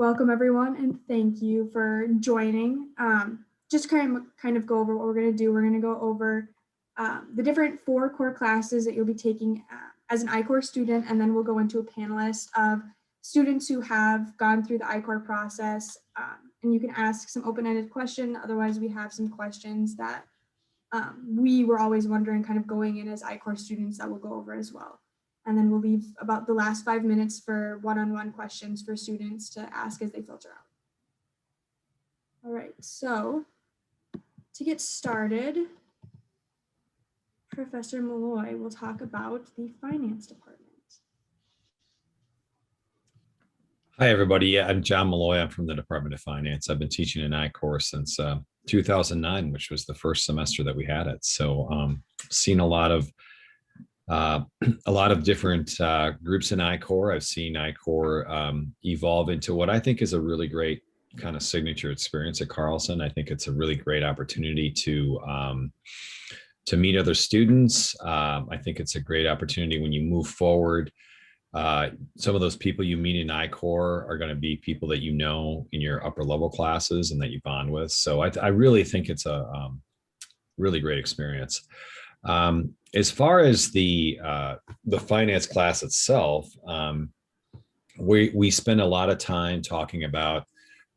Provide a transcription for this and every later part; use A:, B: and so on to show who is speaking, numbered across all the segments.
A: Welcome everyone, and thank you for joining. Just kind of go over what we're going to do. We're going to go over the different 4 core classes that you'll be taking as an I-Corps student, and then we'll go into a panelist of students who have gone through the I-Corps process, and you can ask some open-ended question. Otherwise, we have some questions that we were always wondering kind of going in as I-Corps students that we'll go over as well. And then we'll leave about the last 5 minutes for one-on-one questions for students to ask as they filter out. All right, so to get started, Professor Molloy will talk about the finance department.
B: Hi, everybody. Yeah, I'm John Molloy. I'm from the Department of Finance. I've been teaching an I-Corps since 2009, which was the first semester that we had it. So seen a lot of different groups in I-Corps. I've seen I-Corps evolve into what I think is a really great kind of signature experience at Carlson. I think it's a really great opportunity to meet other students. I think it's a great opportunity when you move forward. Some of those people you meet in I-Corps are going to be people that you know in your upper level classes and that you bond with. So I really think it's a really great experience. As far as the finance class itself, we spend a lot of time talking about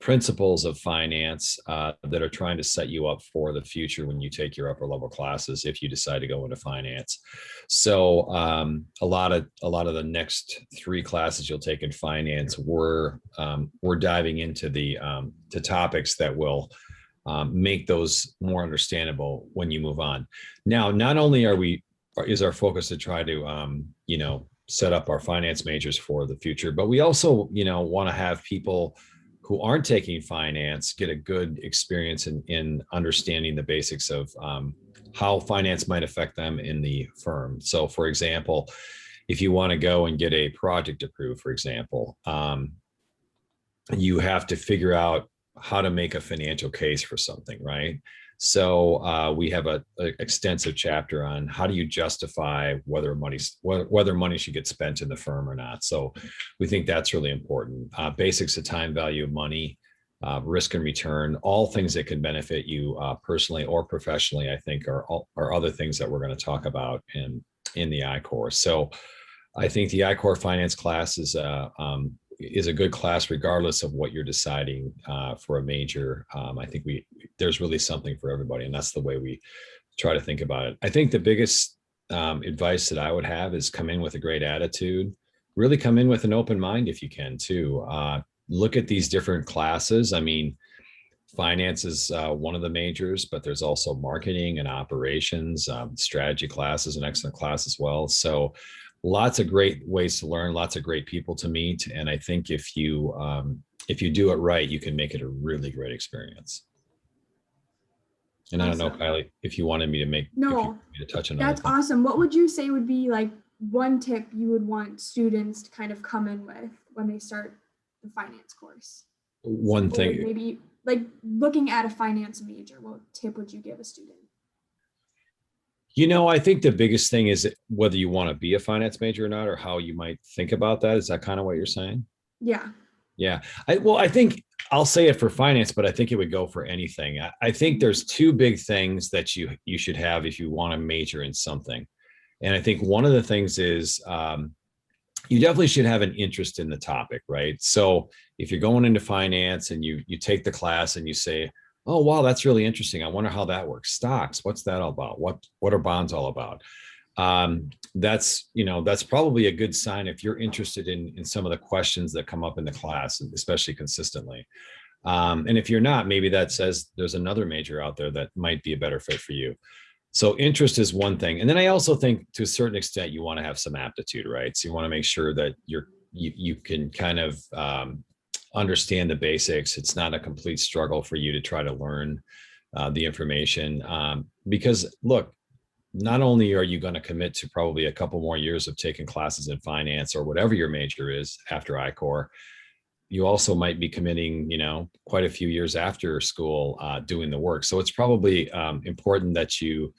B: principles of finance that are trying to set you up for the future when you take your upper level classes, if you decide to go into finance. So a lot of the next 3 classes you'll take in finance, we're diving into the topics that will make those more understandable when you move on. Now, not only is our focus to try to set up our finance majors for the future, but we also want to have people who aren't taking finance get a good experience in understanding the basics of how finance might affect them in the firm. So for example, if you want to go and get a project approved, for example, you have to figure out how to make a financial case for something, right? So we have an extensive chapter on how do you justify whether money should get spent in the firm or not. So we think that's really important. Basics of time value of money, risk and return, all things that can benefit you personally or professionally, I think are other things that we're going to talk about in the I-Corps. So I think the I-Corps finance class is a good class regardless of what you're deciding for a major. I think there's really something for everybody, and that's the way we try to think about it. I think the biggest advice that I would have is come in with a great attitude. Really come in with an open mind if you can too. Look at these different classes. I mean, finance is one of the majors, but there's also marketing and operations, strategy classes, an excellent class as well. So lots of great ways to learn, lots of great people to meet. And I think if you do it right, you can make it a really great experience. And awesome. I don't know, Kiley, if you wanted me to touch on
A: that's awesome. What would you say would be like one tip you would want students to kind of come in with when they start the finance course?
B: One thing,
A: maybe like looking at a finance major, what tip would you give a student?
B: I think the biggest thing is whether you want to be a finance major or not, or how you might think about that. Is that kind of what you're saying?
A: Yeah.
B: Yeah. I think I'll say it for finance, but I think it would go for anything. I think there's 2 big things that you should have if you want to major in something. And I think one of the things is you definitely should have an interest in the topic, right? So if you're going into finance and you take the class and you say, oh, wow, that's really interesting. I wonder how that works. Stocks, what's that all about? What are bonds all about? That's probably a good sign if you're interested in some of the questions that come up in the class, especially consistently. And if you're not, maybe that says there's another major out there that might be a better fit for you. So interest is one thing. And then I also think to a certain extent, you want to have some aptitude, right? So you want to make sure that you can kind of understand the basics. It's not a complete struggle for you to try to learn the information because look, not only are you going to commit to probably a couple more years of taking classes in finance or whatever your major is after I-Corps, you also might be committing, quite a few years after school doing the work. So it's probably important that you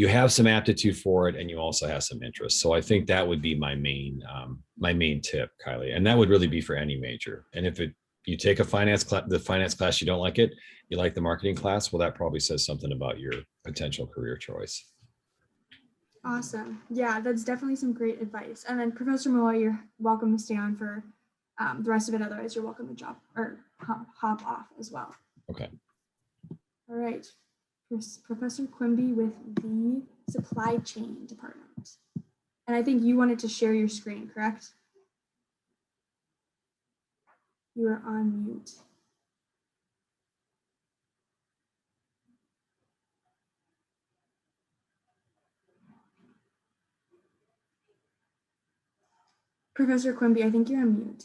B: have some aptitude for it and you also have some interest. So I think that would be my main tip, Kiley, and that would really be for any major. And if You take a finance class, the finance class, you don't like it, you like the marketing class, well, that probably says something about your potential career choice.
A: Awesome. Yeah, that's definitely some great advice. And then Professor Molloy, you're welcome to stay on for the rest of it. Otherwise, you're welcome to drop or hop off as well.
B: Okay.
A: All right. Professor Quimby with the supply chain department. And I think you wanted to share your screen, correct? You are on mute. Professor Quimby, I think you're on mute.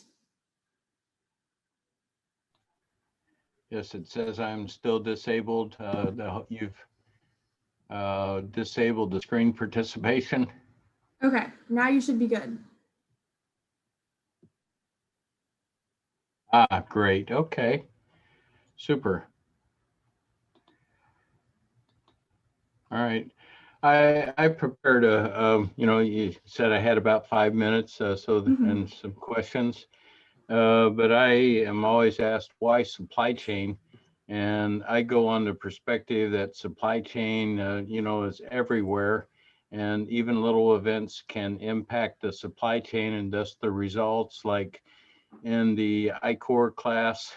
C: Yes, it says I'm still disabled. You've disabled the screen participation.
A: Okay, now you should be good.
C: Ah, great. Okay, super. All right. I prepared a, you said I had about 5 minutes, and some questions. But I am always asked why supply chain, and I go on the perspective that supply chain, is everywhere, and even little events can impact the supply chain and thus the results. Like in the I-Core class,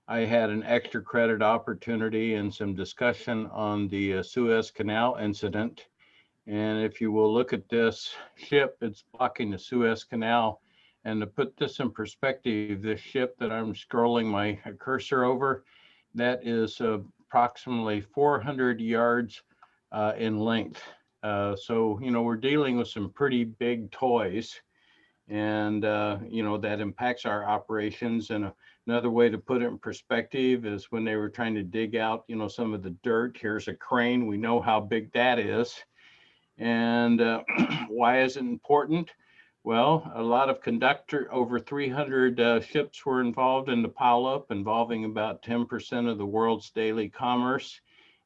C: I had an extra credit opportunity and some discussion on the Suez Canal incident. And if you will look at this ship, it's blocking the Suez Canal. And to put this in perspective, this ship that I'm scrolling my cursor over, that is approximately 400 yards in length. So, we're dealing with some pretty big toys, and, that impacts our operations. And another way to put it in perspective is when they were trying to dig out, some of the dirt. Here's a crane. We know how big that is. And why is it important? Well, a lot of over 300 ships were involved in the pileup, involving about 10% of the world's daily commerce.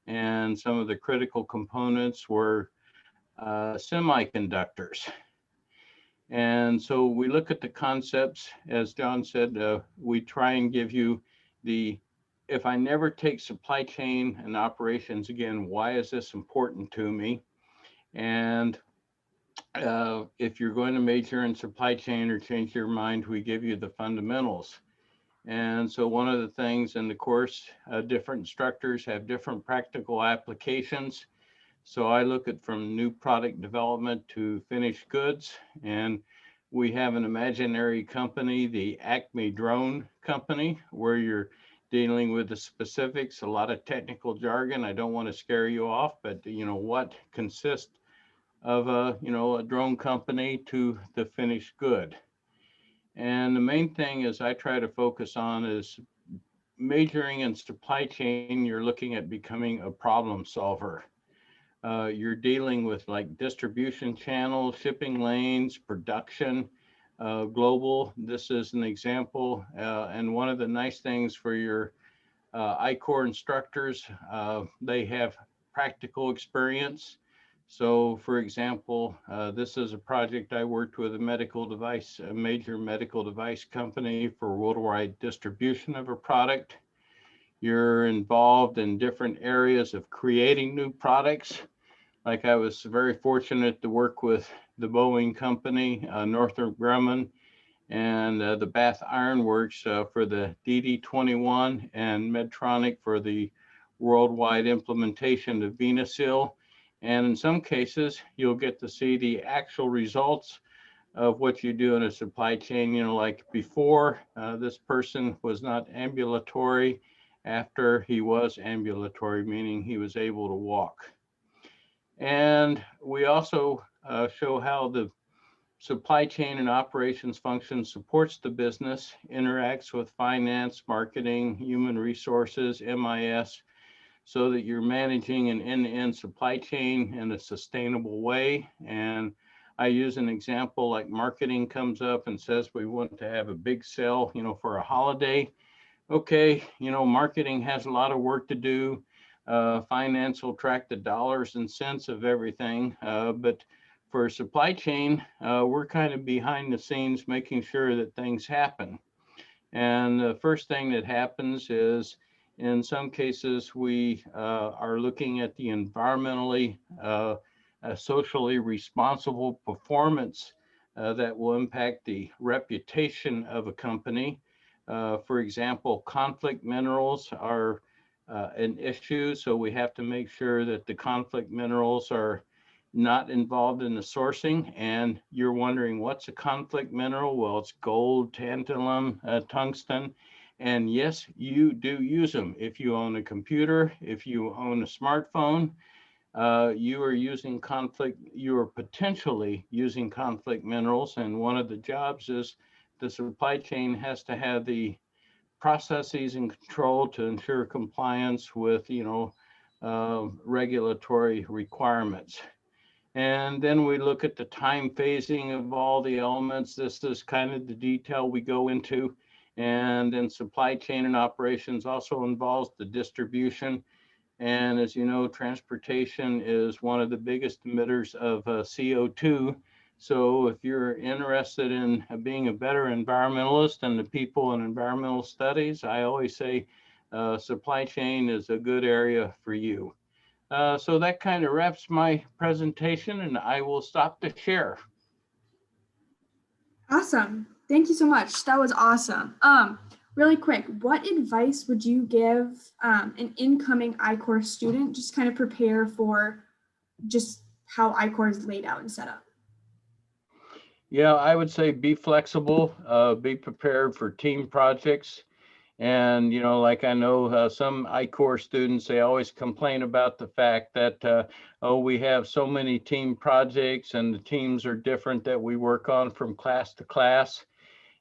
C: And some of the critical components were semiconductors. And so we look at the concepts, as John said, we try and give you if I never take supply chain and operations again, why is this important to me? And if you're going to major in supply chain or change your mind, we give you the fundamentals. And so one of the things in the course, different instructors have different practical applications. So I look at from new product development to finished goods. And we have an imaginary company, the Acme Drone Company, where you're dealing with the specifics, a lot of technical jargon. I don't want to scare you off, but what consists of a drone company to the finished good. And the main thing is I try to focus on is majoring in supply chain. You're looking at becoming a problem solver. You're dealing with like distribution channels, shipping lanes, production, global. This is an example. And one of the nice things for your I-Core instructors, they have practical experience. So for example, this is a project I worked with a major medical device company for worldwide distribution of a product. You're involved in different areas of creating new products. Like I was very fortunate to work with the Boeing company, Northrop Grumman, and the Bath Iron Works for the DD-21, and Medtronic for the worldwide implementation of Venasil. And in some cases, you'll get to see the actual results of what you do in a supply chain. Like before, this person was not ambulatory. After, he was ambulatory, meaning he was able to walk. And we also show how the supply chain and operations function supports the business, interacts with finance, marketing, human resources, MIS, so that you're managing an end-to-end supply chain in a sustainable way. And I use an example like marketing comes up and says we want to have a big sale, for a holiday. Okay, marketing has a lot of work to do. Finance will track the dollars and cents of everything, but for supply chain, we're kind of behind the scenes making sure that things happen. And the first thing that happens is, in some cases, we are looking at the environmentally, socially responsible performance that will impact the reputation of a company. For example, conflict minerals are an issue, so we have to make sure that the conflict minerals are not involved in the sourcing. And you're wondering, what's a conflict mineral? Well, it's gold, tantalum, tungsten. And yes, you do use them. If you own a computer, if you own a smartphone, you are potentially using conflict minerals. And one of the jobs is the supply chain has to have the processes and control to ensure compliance with, regulatory requirements. And then we look at the time phasing of all the elements. This is kind of the detail we go into. And then supply chain and operations also involves the distribution. And as you know, transportation is one of the biggest emitters of CO2. So if you're interested in being a better environmentalist and the people in environmental studies, I always say supply chain is a good area for you. So that kind of wraps my presentation, and I will stop to share.
A: Awesome. Thank you so much. That was awesome. Really quick, what advice would you give an incoming I-Corps student just kind of prepare for just how I-Corps is laid out and set up?
C: Yeah, I would say be flexible, be prepared for team projects. And, like I know some I-Corps students, they always complain about the fact that, we have so many team projects and the teams are different that we work on from class to class.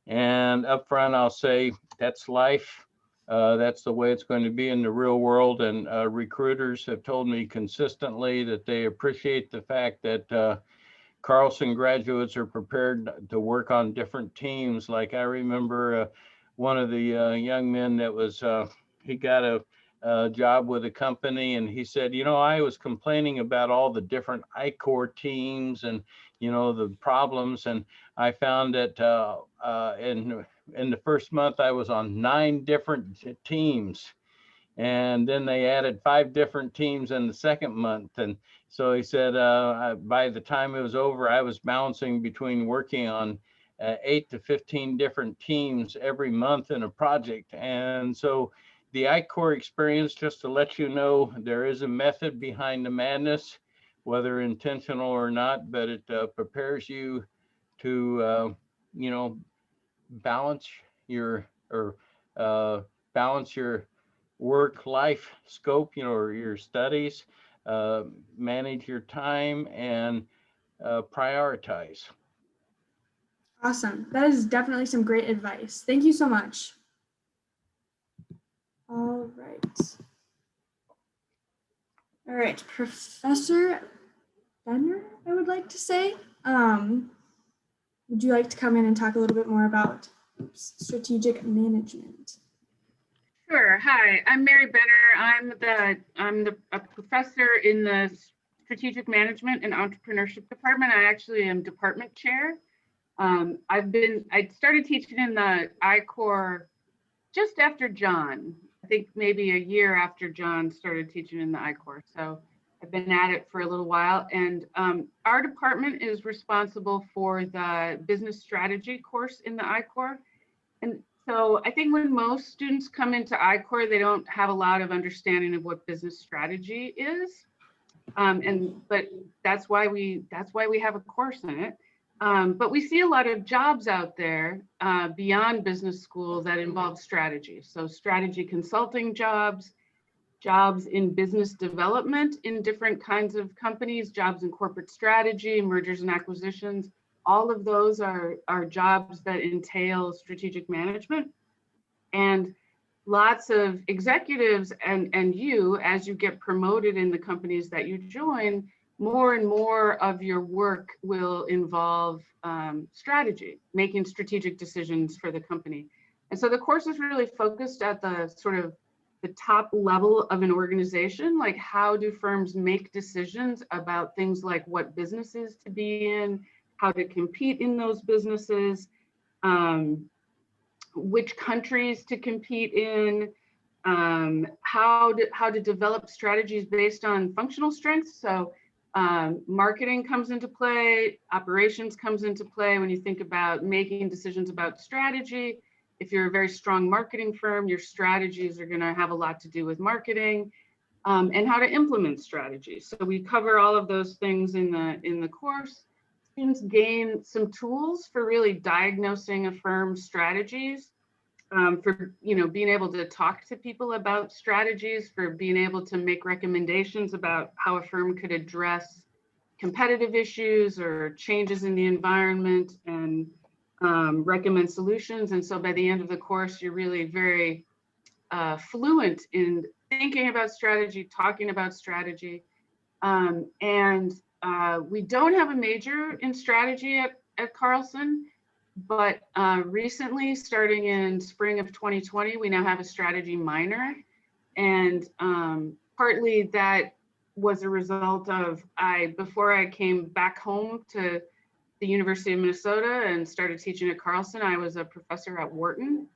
C: And up front, I'll say that's life. That's the way it's going to be in the real world. And recruiters have told me consistently that they appreciate the fact that Carlson graduates are prepared to work on different teams. Like I remember one of the young men that was, he got a job with a company, and he said, I was complaining about all the different I-Corps teams and, the problems. And I found that in the first month, I was on 9 different teams. And then they added 5 different teams in the second month. And so he said, by the time it was over, I was bouncing between working on 8 to 15 different teams every month in a project. And so the I-Corps experience, just to let you know, there is a method behind the madness, whether intentional or not, but it prepares you to, balance your work-life scope, or your studies, manage your time, and prioritize.
A: Awesome. That is definitely some great advice. Thank you so much. All right, Professor Benner, I would like to say. Would you like to come in and talk a little bit more about strategic management?
D: Sure. Hi, I'm Mary Benner. I'm a professor in the strategic management and entrepreneurship department. I actually am department chair. I started teaching in the I-Corps just after John. I think maybe a year after John started teaching in the I-Corps. So I've been at it for a little while. And our department is responsible for the business strategy course in the I-Corps. And so I think when most students come into I-Corps, they don't have a lot of understanding of what business strategy is. But that's why we have a course in it. But we see a lot of jobs out there beyond business school that involve strategy. So strategy consulting jobs in business development in different kinds of companies, jobs in corporate strategy, mergers and acquisitions. All of those are jobs that entail strategic management. And lots of executives and you, as you get promoted in the companies that you join, more and more of your work will involve strategy, making strategic decisions for the company. And so the course is really focused at the sort of the top level of an organization, like how do firms make decisions about things like what businesses to be in, how to compete in those businesses, which countries to compete in, how to develop strategies based on functional strengths. So marketing comes into play, operations comes into play when you think about making decisions about strategy. If you're a very strong marketing firm, your strategies are going to have a lot to do with marketing, and how to implement strategies. So we cover all of those things in the course. Students gain some tools for really diagnosing a firm's strategies, for being able to talk to people about strategies, for being able to make recommendations about how a firm could address competitive issues or changes in the environment, and recommend solutions. And so by the end of the course, you're really very fluent in thinking about strategy, talking about strategy. And we don't have a major in strategy at Carlson, but recently, starting in spring of 2020, we now have a strategy minor. And partly that was a result of, before I came back home to the University of Minnesota and started teaching at Carlson, I was a professor at Wharton.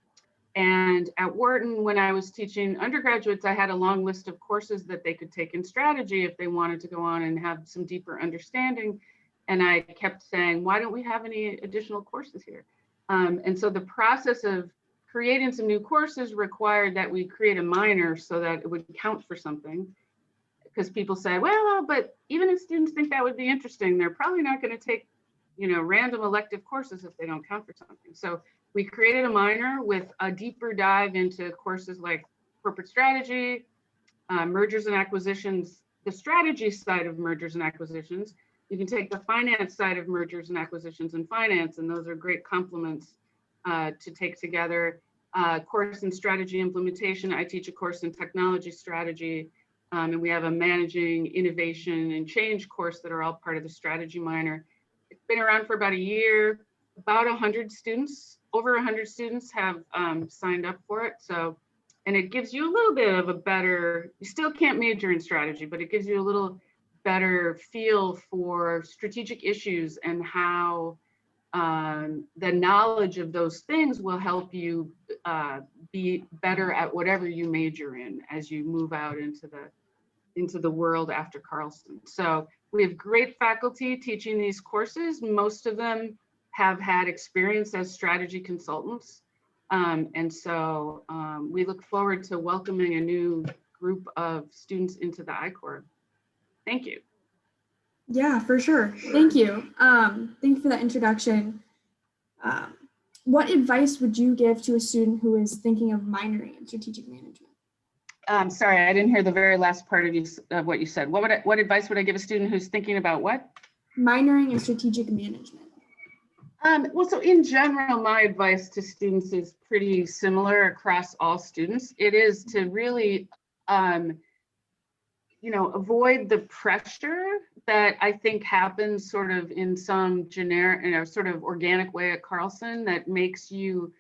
D: And at Wharton, when I was teaching undergraduates, I had a long list of courses that they could take in strategy if they wanted to go on and have some deeper understanding. And I kept saying, why don't we have any additional courses here? And so the process of creating some new courses required that we create a minor so that it would count for something. Because people say, well, but even if students think that would be interesting, they're probably not going to take, random elective courses if they don't count for something. So we created a minor with a deeper dive into courses like corporate strategy, mergers and acquisitions, the strategy side of mergers and acquisitions. You can take the finance side of mergers and acquisitions and finance, and those are great complements to take together. Course in strategy implementation. I teach a course in technology strategy, and we have a managing innovation and change course that are all part of the strategy minor. It's been around for about a year. About 100 students, over 100 students have signed up for it. So, and it gives you a little bit of a better, you still can't major in strategy, but it gives you a little better feel for strategic issues and how the knowledge of those things will help you be better at whatever you major in as you move out into the world after Carlson. So we have great faculty teaching these courses. Most of them have had experience as strategy consultants. And so we look forward to welcoming a new group of students into the I-Corps. Thank you.
A: Yeah, for sure. Thank you. Thank you for that introduction. What advice would you give to a student who is thinking of minoring in strategic management?
D: Sorry, I didn't hear the very last part of what you said. What advice would I give a student who's thinking about what?
A: Minoring in strategic management.
D: Well, so in general, my advice to students is pretty similar across all students. It is to really, avoid the pressure that I think happens sort of in some generic, sort of organic way at Carlson that makes you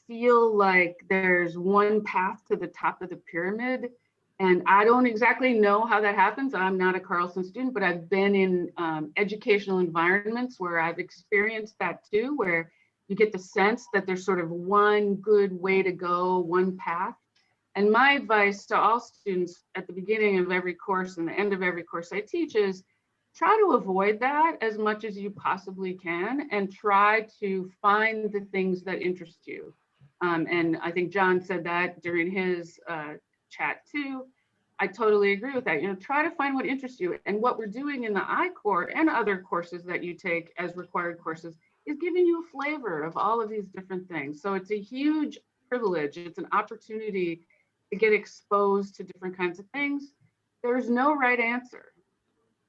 D: feel like there's one path to the top of the pyramid. And I don't exactly know how that happens. I'm not a Carlson student, but I've been in educational environments where I've experienced that too, where you get the sense that there's sort of one good way to go, one path. And my advice to all students at the beginning of every course and the end of every course I teach is try to avoid that as much as you possibly can and try to find the things that interest you. And I think John said that during his chat too. I totally agree with that. Try to find what interests you. And what we're doing in the I-Corps and other courses that you take as required courses is giving you a flavor of all of these different things. So it's a huge privilege. It's an opportunity to get exposed to different kinds of things. There's no right answer.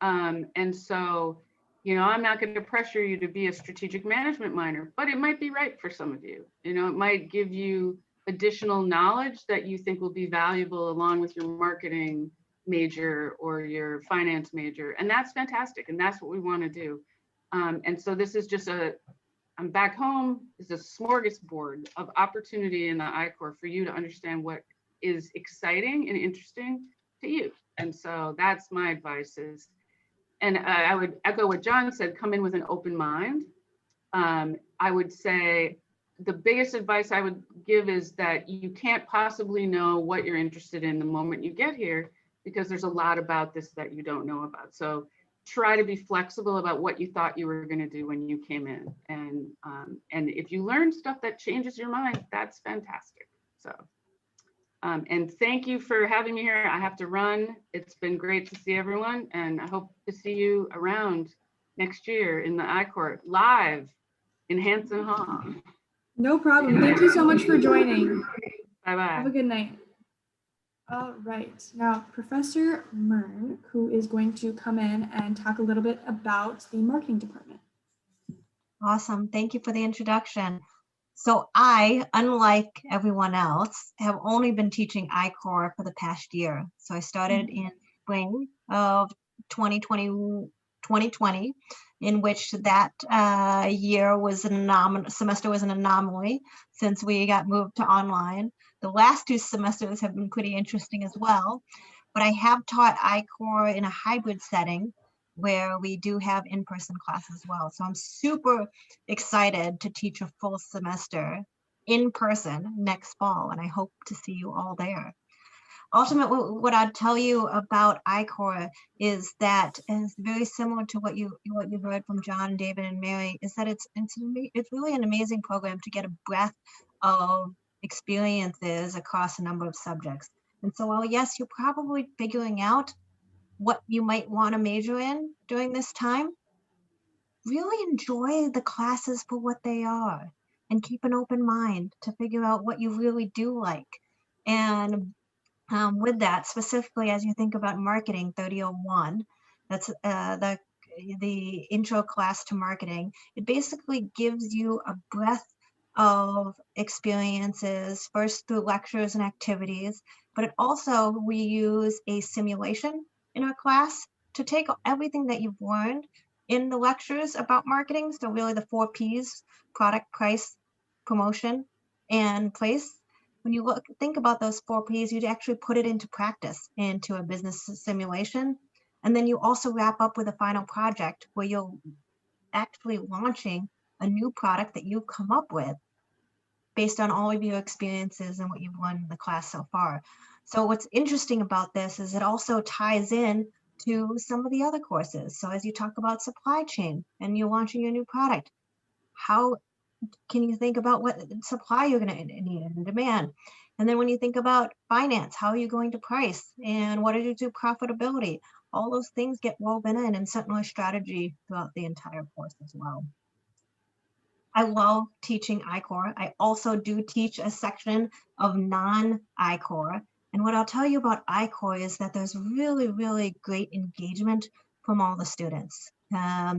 D: And so, I'm not going to pressure you to be a strategic management minor, but it might be right for some of you. It might give you additional knowledge that you think will be valuable along with your marketing major or your finance major. And that's fantastic. And that's what we want to do. And so this is just I'm back home, is a smorgasbord of opportunity in the I-Corps for you to understand what is exciting and interesting to you. And so that's my advice is, and I would echo what John said, come in with an open mind. I would say, the biggest advice I would give is that you can't possibly know what you're interested in the moment you get here, because there's a lot about this that you don't know about. So try to be flexible about what you thought you were going to do when you came in. And if you learn stuff that changes your mind, that's fantastic. So, and thank you for having me here. I have to run. It's been great to see everyone, and I hope to see you around next year in the I-Court live in Hanson Hall.
A: No problem. Thank you so much for joining.
D: Bye-bye.
A: Have a good night. All right, now Professor Murn, who is going to come in and talk a little bit about the marketing department.
E: Awesome, thank you for the introduction. So I, unlike everyone else, have only been teaching I-Core for the past year. So I started in spring of 2020, in which that year was semester was an anomaly since we got moved to online. The last 2 semesters have been pretty interesting as well, but I have taught I-Core in a hybrid setting where we do have in-person classes as well. So I'm super excited to teach a full semester in person next fall, and I hope to see you all there. Ultimately, what I'd tell you about I-Core is that, and it's very similar to what you heard from John, David, and Mary, is that it's really an amazing program to get a breadth of experiences across a number of subjects. And so while yes, you're probably figuring out what you might want to major in during this time, really enjoy the classes for what they are and keep an open mind to figure out what you really do like. And with that, specifically as you think about marketing 3001, that's the intro class to marketing. It basically gives you a breadth of experiences, first through lectures and activities, but it also, we use a simulation in our class to take everything that you've learned in the lectures about marketing. So really the 4 Ps, product, price, promotion, and place. When you think about those 4 Ps, you'd actually put it into practice, into a business simulation. And then you also wrap up with a final project where you're actually launching a new product that you've come up with based on all of your experiences and what you've learned in the class so far. So what's interesting about this is it also ties in to some of the other courses. So as you talk about supply chain and you're launching your new product, how can you think about what supply you're going to need and demand? And then when you think about finance, how are you going to price and what are you do profitability? All those things get woven in and certainly strategy throughout the entire course as well. I love teaching I-Core. I also do teach a section of non-I-Core. And what I'll tell you about I-Core is that there's really, really great engagement from all the students.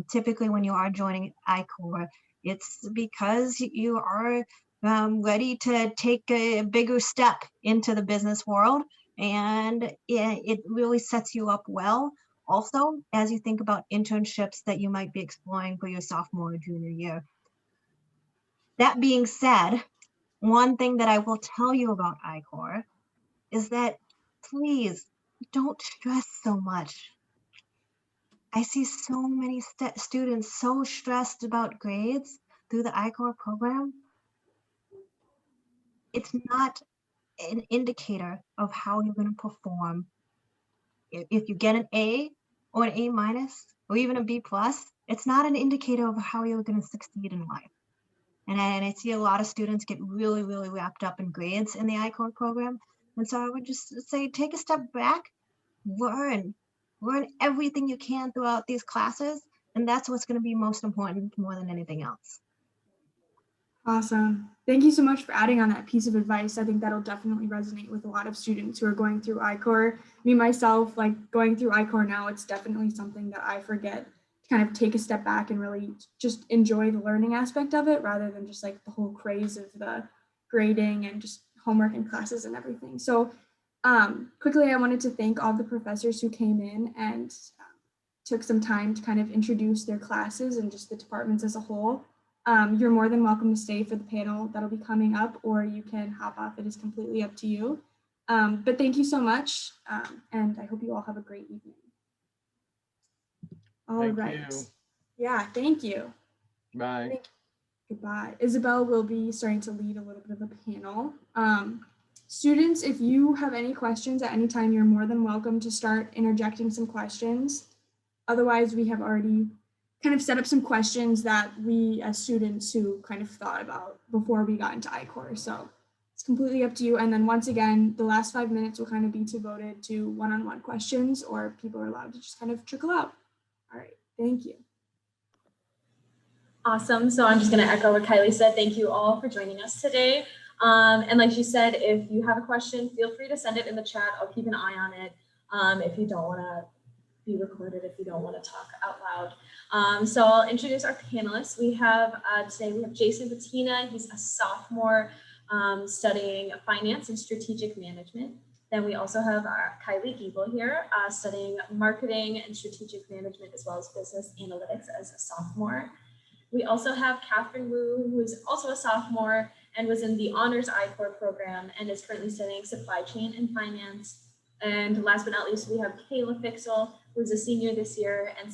E: Typically when you are joining I-Core, it's because you are ready to take a bigger step into the business world, and it really sets you up well. Also, as you think about internships that you might be exploring for your sophomore or junior year. That being said, one thing that I will tell you about I-Core is that please don't stress so much. I see so many students so stressed about grades through the I-Core program. It's not an indicator of how you're going to perform. If you get an A or an A- or even a B+, it's not an indicator of how you're going to succeed in life. And I see a lot of students get really, really wrapped up in grades in the I-Core program. And so I would just say, take a step back, learn everything you can throughout these classes. And that's what's going to be most important more than anything else.
A: Awesome. Thank you so much for adding on that piece of advice. I think that'll definitely resonate with a lot of students who are going through I-Core. Me, myself, like going through I-Core now, it's definitely something that I forget to kind of take a step back and really just enjoy the learning aspect of it rather than just like the whole craze of the grading and just homework and classes and everything. So quickly, I wanted to thank all the professors who came in and took some time to kind of introduce their classes and just the departments as a whole. You're more than welcome to stay for the panel that'll be coming up, or you can hop off. It is completely up to you. But thank you so much, and I hope you all have a great evening. All right.
C: Thank you.
A: Yeah, thank you.
C: Bye.
A: Goodbye. Isabel will be starting to lead a little bit of a panel. Students, if you have any questions at any time, you're more than welcome to start interjecting some questions. Otherwise, we have already kind of set up some questions that we as students who kind of thought about before we got into I-Corps. So it's completely up to you. And then once again, the last 5 minutes will kind of be devoted to one-on-one questions, or people are allowed to just kind of trickle out. All right, thank you.
F: Awesome. So I'm just going to echo what Kiley said. Thank you all for joining us today. And like she said, if you have a question, feel free to send it in the chat. I'll keep an eye on it. If you don't want to be recorded, if you don't want to talk out loud. So I'll introduce our panelists. We have today, we have Jason Bettina. He's a sophomore studying finance and strategic management. Then we also have our Kiley Giebel here studying marketing and strategic management, as well as business analytics as a sophomore. We also have Catherine Wu, who is also a sophomore and was in the Honors I-Corps program and is currently studying supply chain and finance. And last but not least, we have Kayla Fixel, who's a senior this year and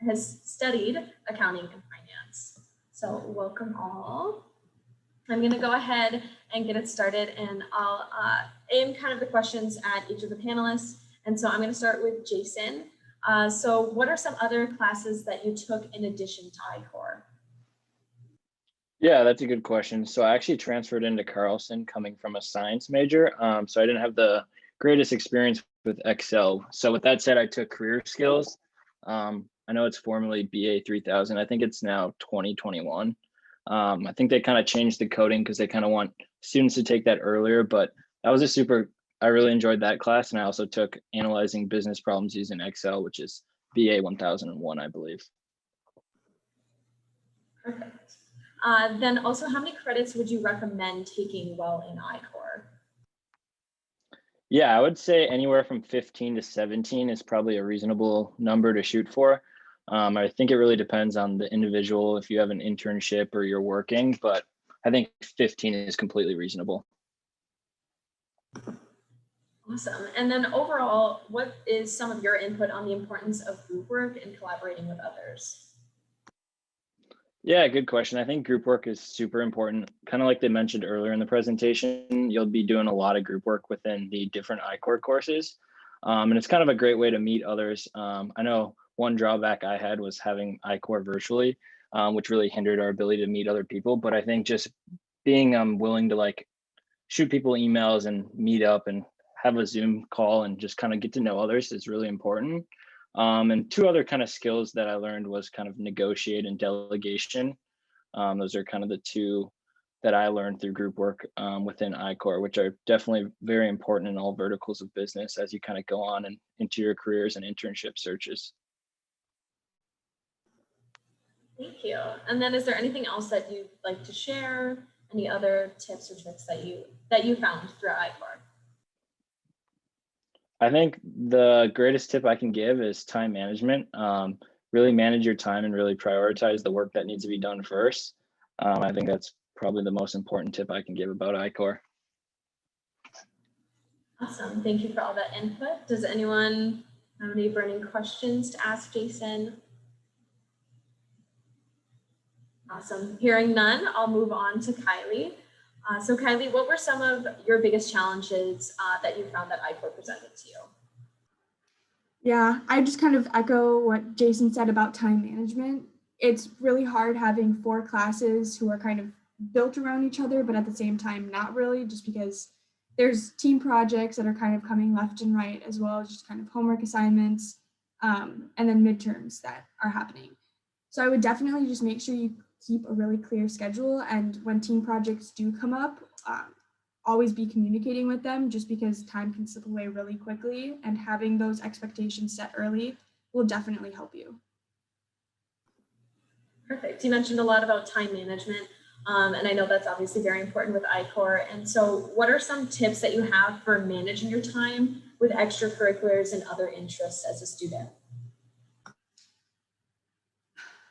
F: has studied accounting and finance. So welcome all. I'm going to go ahead and get it started, and I'll aim kind of the questions at each of the panelists. And so I'm going to start with Jason. So what are some other classes that you took in addition to I-Corps?
G: Yeah, that's a good question. So I actually transferred into Carlson coming from a science major. So I didn't have the greatest experience with Excel. So with that said, I took career skills. I know it's formerly BA 3000. I think it's now 2021. I think they kind of changed the coding because they kind of want students to take that earlier, but that was I really enjoyed that class. And I also took analyzing business problems using Excel, which is BA 1001, I believe.
F: Perfect. Then also, how many credits would you recommend taking while in I-Corps?
G: Yeah, I would say anywhere from 15 to 17 is probably a reasonable number to shoot for. I think it really depends on the individual, if you have an internship or you're working, but I think 15 is completely reasonable.
F: Awesome. And then overall, what is some of your input on the importance of group work and collaborating with others?
G: Yeah, good question. I think group work is super important. Kind of like they mentioned earlier in the presentation, you'll be doing a lot of group work within the different I-Corps courses. And it's kind of a great way to meet others. I know one drawback I had was having I-Corps virtually, which really hindered our ability to meet other people. But I think just being willing to like shoot people emails and meet up and have a Zoom call and just kind of get to know others is really important. And two other kind of skills that I learned was kind of negotiate and delegation. Those are kind of the two that I learned through group work within I-Corps, which are definitely very important in all verticals of business as you kind of go on and into your careers and internship searches.
F: Thank you. And then is there anything else that you'd like to share? Any other tips or tricks that you found throughout I-Corps?
G: I think the greatest tip I can give is time management. Really manage your time and really prioritize the work that needs to be done first. I think that's probably the most important tip I can give about I-Corps.
F: Awesome. Thank you for all that input. Does anyone have any burning questions to ask Jason? Awesome. Hearing none, I'll move on to Kiley. So Kiley, what were some of your biggest challenges that you found that I-Corps presented to you?
A: Yeah, I just kind of echo what Jason said about time management. It's really hard having 4 classes who are kind of built around each other, but at the same time, not really, just because there's team projects that are kind of coming left and right, as well as just kind of homework assignments, and then midterms that are happening. So I would definitely just make sure you keep a really clear schedule, and when team projects do come up, always be communicating with them, just because time can slip away really quickly, and having those expectations set early will definitely help you.
F: Perfect. You mentioned a lot about time management, and I know that's obviously very important with I-Corps. And so what are some tips that you have for managing your time with extracurriculars and other interests as a student?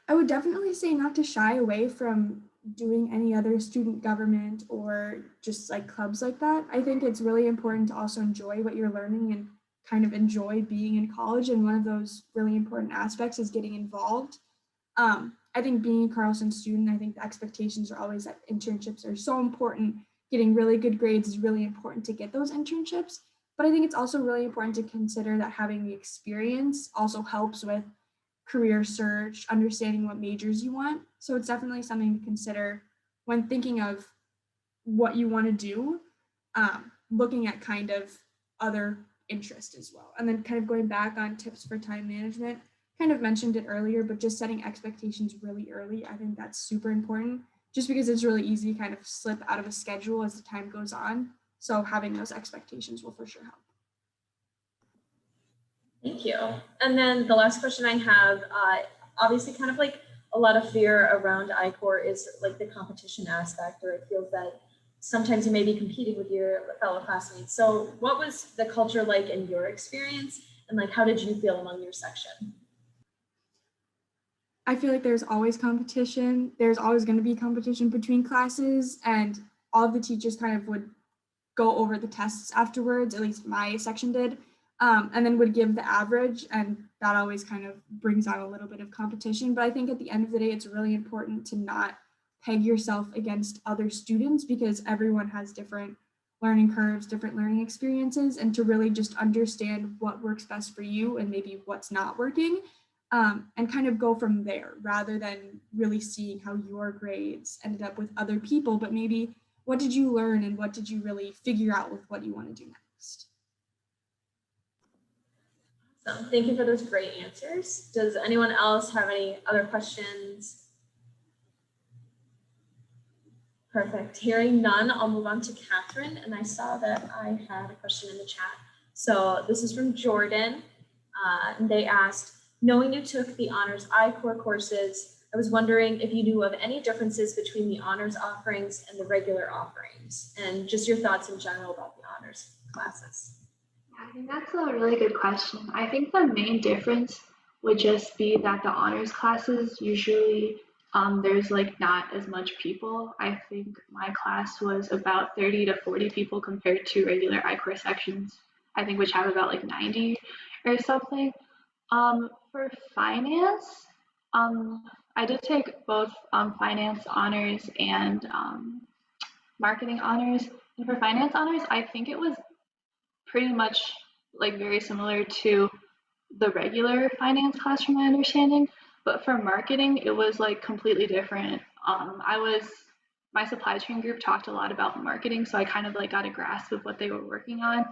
A: I would definitely say not to shy away from doing any other student government or just like clubs like that. I think it's really important to also enjoy what you're learning and kind of enjoy being in college. And one of those really important aspects is getting involved. I think being a Carlson student, I think the expectations are always that internships are so important. Getting really good grades is really important to get those internships. But I think it's also really important to consider that having the experience also helps with career search, understanding what majors you want. So it's definitely something to consider when thinking of what you want to do, looking at kind of other interest as well. And then kind of going back on tips for time management, kind of mentioned it earlier, but just setting expectations really early. I think that's super important just because it's really easy to kind of slip out of a schedule as the time goes on. So having those expectations will for sure help.
F: Thank you. And then the last question I have, obviously kind of like a lot of fear around I-Corps is like the competition aspect, or it feels that sometimes you may be competing with your fellow classmates. So what was the culture like in your experience? And like, how did you feel among your section?
A: I feel like there's always competition. There's always going to be competition between classes, and all of the teachers kind of would go over the tests afterwards, at least my section did, and then would give the average, and that always kind of brings out a little bit of competition. But I think at the end of the day, it's really important to not peg yourself against other students because everyone has different learning curves, different learning experiences, and to really just understand what works best for you and maybe what's not working, and kind of go from there rather than really seeing how your grades ended up with other people, but maybe what did you learn and what did you really figure out with what you want to do next?
F: So thank you for those great answers. Does anyone else have any other questions? Perfect. Hearing none, I'll move on to Catherine. And I saw that I had a question in the chat. So this is from Jordan. And they asked, knowing you took the honors I-Corps courses, I was wondering if you knew of any differences between the honors offerings and the regular offerings, and just your thoughts in general about the honors classes.
H: I think that's a really good question. I think the main difference would just be that the honors classes usually there's like not as much people. I think my class was about 30 to 40 people compared to regular I-Corps sections, I think, which have about like 90 or something. For finance, I did take both finance honors and marketing honors. And for finance honors, I think it was pretty much like very similar to the regular finance class from my understanding. But for marketing, it was like completely different. My supply chain group talked a lot about marketing, so I kind of like got a grasp of what they were working on.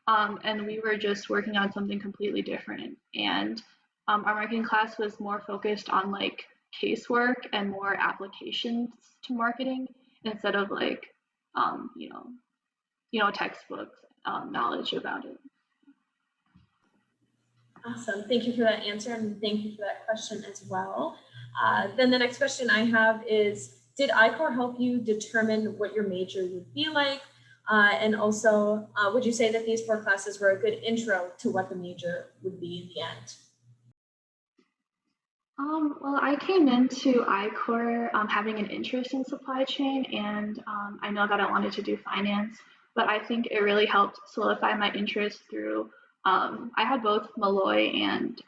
H: And we were just working on something completely different. And our marketing class was more focused on like casework and more applications to marketing instead of like, textbook knowledge about it.
F: Awesome. Thank you for that answer, and thank you for that question as well. Then the next question I have is, did I-Corps help you determine what your major would be like? And also, would you say that these 4 classes were a good intro to what the major would be in the end?
H: Well, I came into I-Corps having an interest in supply chain, and I know that I wanted to do finance, but I think it really helped solidify my interest through, I had both Molloy and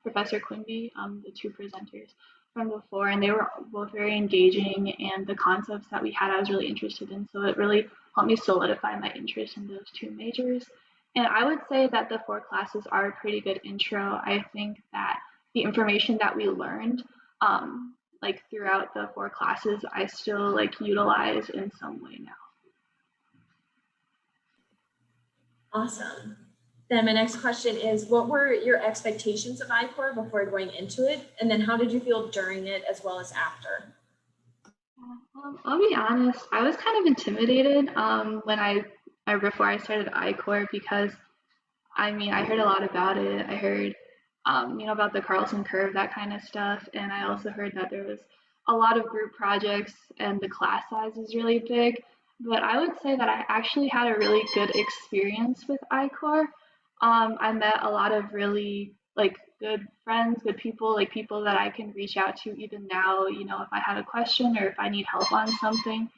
H: Professor Quimby, the 2 presenters from before, and they were both very engaging, and the concepts that we had I was really interested in, so it really helped me solidify my interest in those 2 majors. And I would say that the 4 classes are a pretty good intro. I think that the information that we learned like throughout the 4 classes, I still like utilize in some way now.
F: Awesome. Then my next question is, what were your expectations of I-Corps before going into it? And then how did you feel during it as well as after?
H: I'll be honest, I was kind of intimidated before I started I-Corps because I heard a lot about it. I heard about the Carlson curve, that kind of stuff. And I also heard that there was a lot of group projects and the class size is really big. But I would say that I actually had a really good experience with I-Corps. I met a lot of really like good friends, good people, like people that I can reach out to even now, if I had a question or if I need help on something.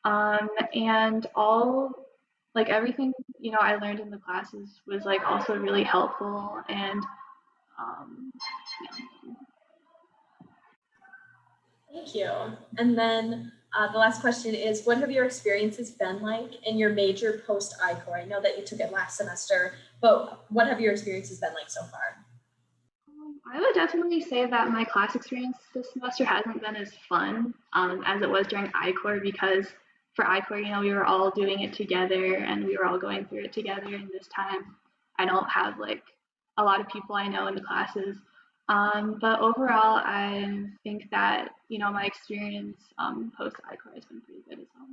H: And everything, I learned in the classes was like also really helpful. And
F: Thank you. And then the last question is, what have your experiences been like in your major post-I-Core? I know that you took it last semester, but what have your experiences been like so far?
H: I would definitely say that my class experience this semester hasn't been as fun as it was during I-Core, because for I-Core, you know, we were all doing it together and we were all going through it together. And this time, I don't have like a lot of people I know in the classes. But overall, I think that, you know, my experience post I-Core has been pretty good as well.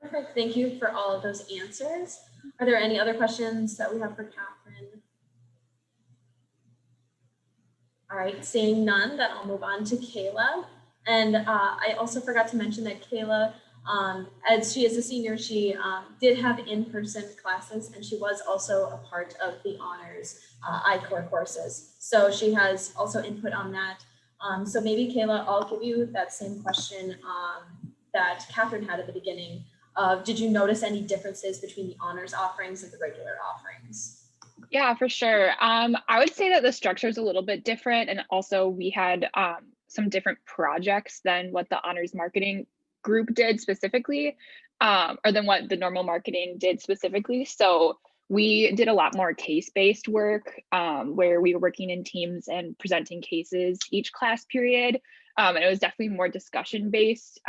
F: Perfect. Thank you for all of those answers. Are there any other questions that we have for Catherine? All right, seeing none, then I'll move on to Kayla. And I also forgot to mention that Kayla, as she is a senior, she did have in-person classes, and she was also a part of the honors I-Core courses. So she has also input on that. So maybe Kayla, I'll give you that same question that Catherine had at the beginning. Did you notice any differences between the honors offerings and the regular offerings?
I: Yeah, for sure. I would say that the structure is a little bit different, and also we had some different projects than what the honors marketing group did specifically, or than what the normal marketing did specifically. So we did a lot more case-based work, where we were working in teams and presenting cases each class period. And it was definitely more discussion-based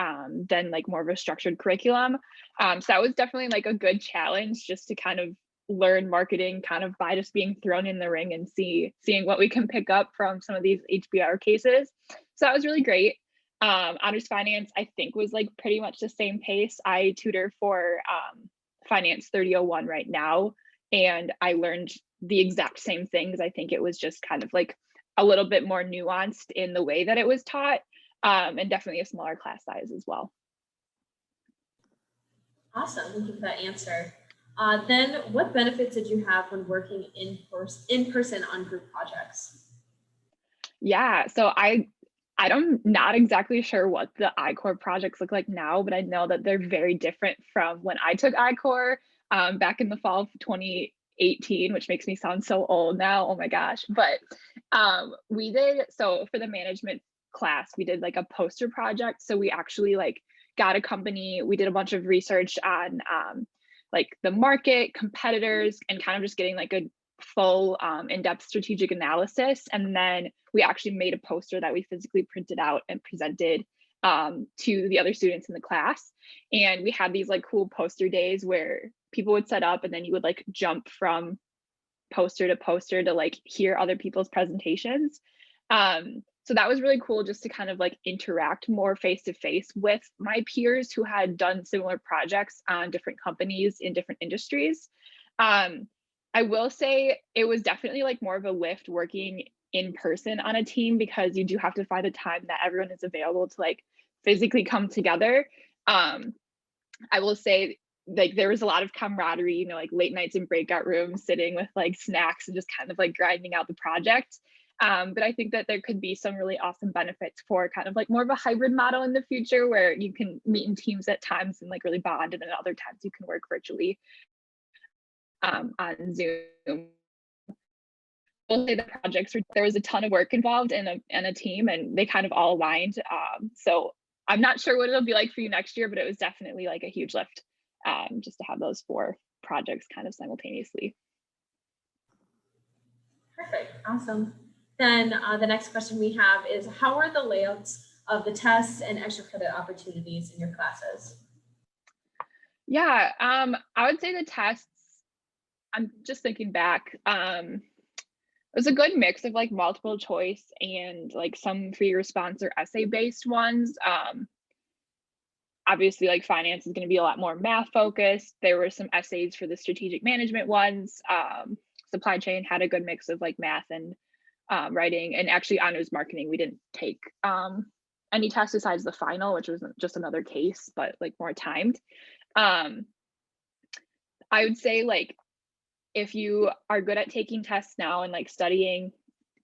I: than like more of a structured curriculum. So that was definitely like a good challenge, just to kind of learn marketing kind of by just being thrown in the ring and seeing what we can pick up from some of these HBR cases. So that was really great. Honors finance, I think, was like pretty much the same pace. I tutor for finance 3001 right now, and I learned the exact same things. I think it was just kind of like a little bit more nuanced in the way that it was taught, and definitely a smaller class size as well.
F: Awesome, thank you for that answer. Then what benefits did you have when working in person on group projects?
I: Yeah, so I'm not exactly sure what the I-Core projects look like now, but I know that they're very different from when I took I-Core back in the fall of 2018, which makes me sound so old now. Oh my gosh. But we did, so for the management class, we did like a poster project. So we actually like got a company, we did a bunch of research on like the market, competitors, and kind of just getting like a full in-depth strategic analysis. And then we actually made a poster that we physically printed out and presented to the other students in the class. And we had these like cool poster days where people would set up and then you would like jump from poster to poster to like hear other people's presentations. So that was really cool, just to kind of like interact more face to face with my peers who had done similar projects on different companies in different industries. I will say it was definitely like more of a lift working in person on a team, because you do have to find a time that everyone is available to like physically come together. I will say like there was a lot of camaraderie, you know, like late nights in breakout rooms, sitting with like snacks and just kind of like grinding out the project. But I think that there could be some really awesome benefits for kind of like more of a hybrid model in the future, where you can meet in teams at times and like really bond, and then other times you can work virtually on Zoom. We'll say the projects, there was a ton of work involved in a team, and they kind of all aligned. So I'm not sure what it'll be like for you next year, but it was definitely like a huge lift just to have those 4 projects kind of simultaneously.
F: Perfect, awesome. Then the next question we have is, how are the layouts of the tests and extra credit opportunities in your classes?
I: Yeah, I would say the tests, I'm just thinking back, it was a good mix of like multiple choice and like some free response or essay based ones. Obviously like finance is going to be a lot more math focused. There were some essays for the strategic management ones. Supply chain had a good mix of like math and writing, and actually honors marketing, we didn't take any tests besides the final, which was just another case, but like more timed. I would say like, if you are good at taking tests now and like studying,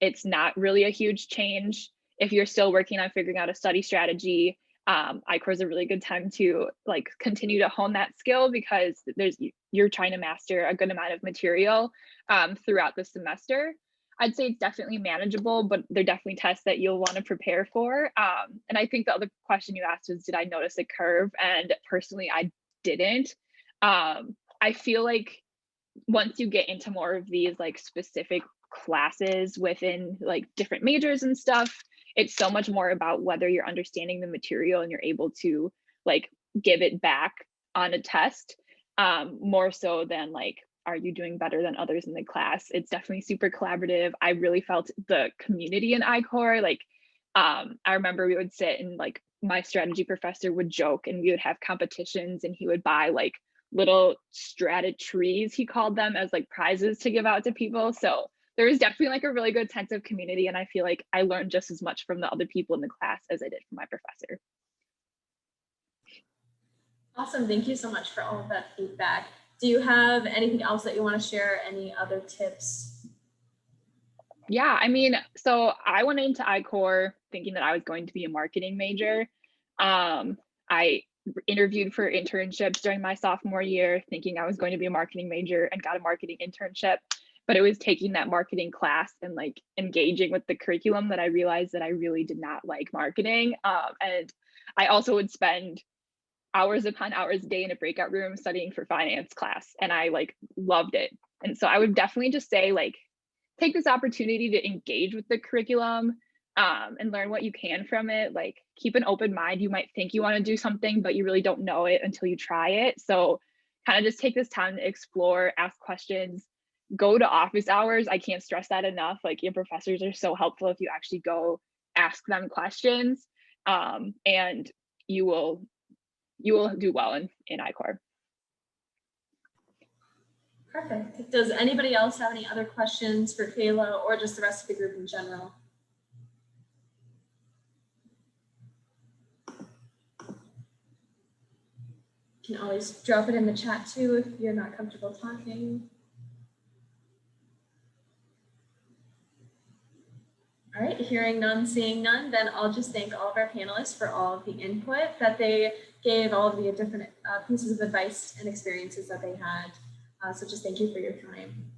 I: it's not really a huge change. If you're still working on figuring out a study strategy, I-Core is a really good time to like continue to hone that skill, because you're trying to master a good amount of material throughout the semester. I'd say it's definitely manageable, but they're definitely tests that you'll want to prepare for. And I think the other question you asked was, did I notice a curve? And personally, I didn't. I feel like once you get into more of these like specific classes within like different majors and stuff, it's so much more about whether you're understanding the material and you're able to like give it back on a test, more so than like, are you doing better than others in the class? It's definitely super collaborative. I really felt the community in I-Corps. Like, I remember we would sit and like my strategy professor would joke and we would have competitions and he would buy like little strata trees, he called them, as like prizes to give out to people. So there was definitely like a really good sense of community. And I feel like I learned just as much from the other people in the class as I did from my professor.
F: Awesome. Thank you so much for all of that feedback. Do you have anything else that you want to share? Any other tips?
I: Yeah, I mean, so I went into I-Corps thinking that I was going to be a marketing major. I interviewed for internships during my sophomore year thinking I was going to be a marketing major and got a marketing internship. But it was taking that marketing class and like engaging with the curriculum that I realized that I really did not like marketing. And I also would spend hours upon hours a day in a breakout room studying for finance class, and I like loved it. And so I would definitely just say like, take this opportunity to engage with the curriculum and learn what you can from it. Like keep an open mind. You might think you want to do something, but you really don't know it until you try it. So kind of just take this time to explore, ask questions, go to office hours. I can't stress that enough. Like your professors are so helpful if you actually go ask them questions, and you will do well in I-Corps.
F: Perfect. Does anybody else have any other questions for Kayla or just the rest of the group in general? You can always drop it in the chat too if you're not comfortable talking. All right, hearing none, seeing none, then I'll just thank all of our panelists for all of the input that they gave, all of the different pieces of advice and experiences that they had. So just thank you for your time.